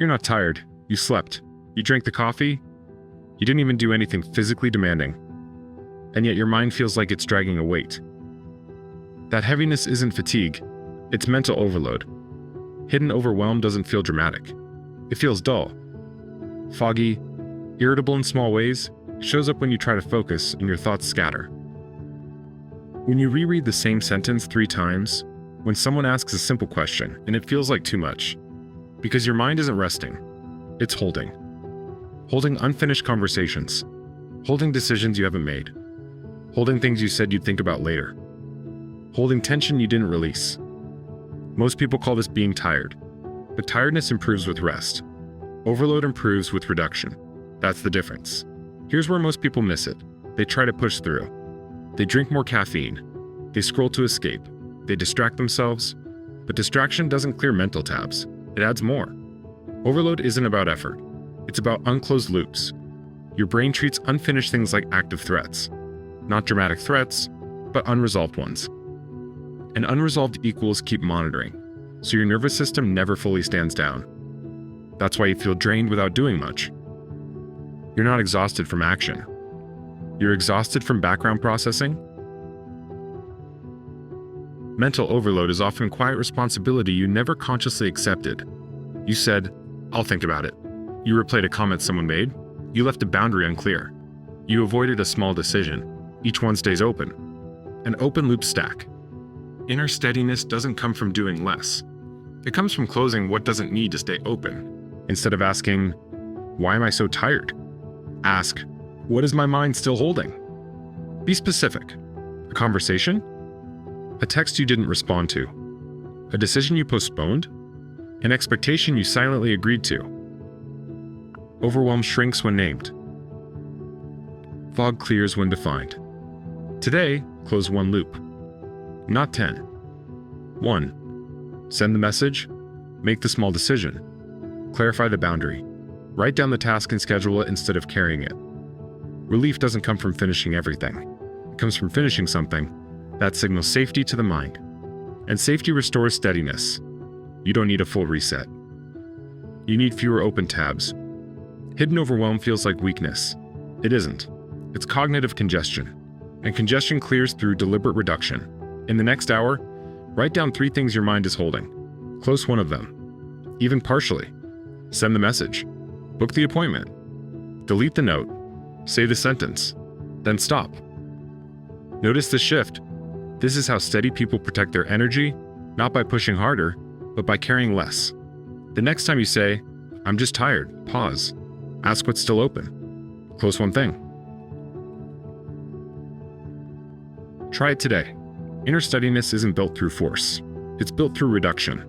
You're not tired. You slept. You drank the coffee. You didn't even do anything physically demanding. And yet your mind feels like it's dragging a weight. That heaviness isn't fatigue. It's mental overload. Hidden overwhelm doesn't feel dramatic. It feels dull. Foggy, irritable in small ways, shows up when you try to focus and your thoughts scatter. When you reread the same sentence 3 times, when someone asks a simple question and it feels like too much, because your mind isn't resting, it's holding. Holding unfinished conversations, holding decisions you haven't made, holding things you said you'd think about later, holding tension you didn't release. Most people call this being tired, but tiredness improves with rest. Overload improves with reduction. That's the difference. Here's where most people miss it. They try to push through. They drink more caffeine. They scroll to escape. They distract themselves. But distraction doesn't clear mental tabs. It adds more. Overload isn't about effort. It's about unclosed loops. Your brain treats unfinished things like active threats. Not dramatic threats, but unresolved ones. And unresolved equals keep monitoring, so your nervous system never fully stands down. That's why you feel drained without doing much. You're not exhausted from action. You're exhausted from background processing. Mental overload is often quiet responsibility you never consciously accepted. You said, "I'll think about it." You replayed a comment someone made. You left a boundary unclear. You avoided a small decision. Each one stays open. An open loop stack. Inner steadiness doesn't come from doing less. It comes from closing what doesn't need to stay open. Instead of asking, "Why am I so tired?" Ask, "What is my mind still holding?" Be specific. A conversation? A text you didn't respond to? A decision you postponed? An expectation you silently agreed to? Overwhelm shrinks when named. Fog clears when defined. Today, close one loop. Not 10. 1. Send the message. Make the small decision. Clarify the boundary. Write down the task and schedule it instead of carrying it. Relief doesn't come from finishing everything. It comes from finishing something that signals safety to the mind. And safety restores steadiness. You don't need a full reset. You need fewer open tabs. Hidden overwhelm feels like weakness. It isn't. It's cognitive congestion. And congestion clears through deliberate reduction. In the next hour, write down 3 things your mind is holding. Close one of them, even partially. Send the message. Book the appointment. Delete the note. Say the sentence. Then stop. Notice the shift. This is how steady people protect their energy, not by pushing harder, but by carrying less. The next time you say, "I'm just tired," pause. Ask what's still open. Close one thing. Try it today. Inner steadiness isn't built through force. It's built through reduction.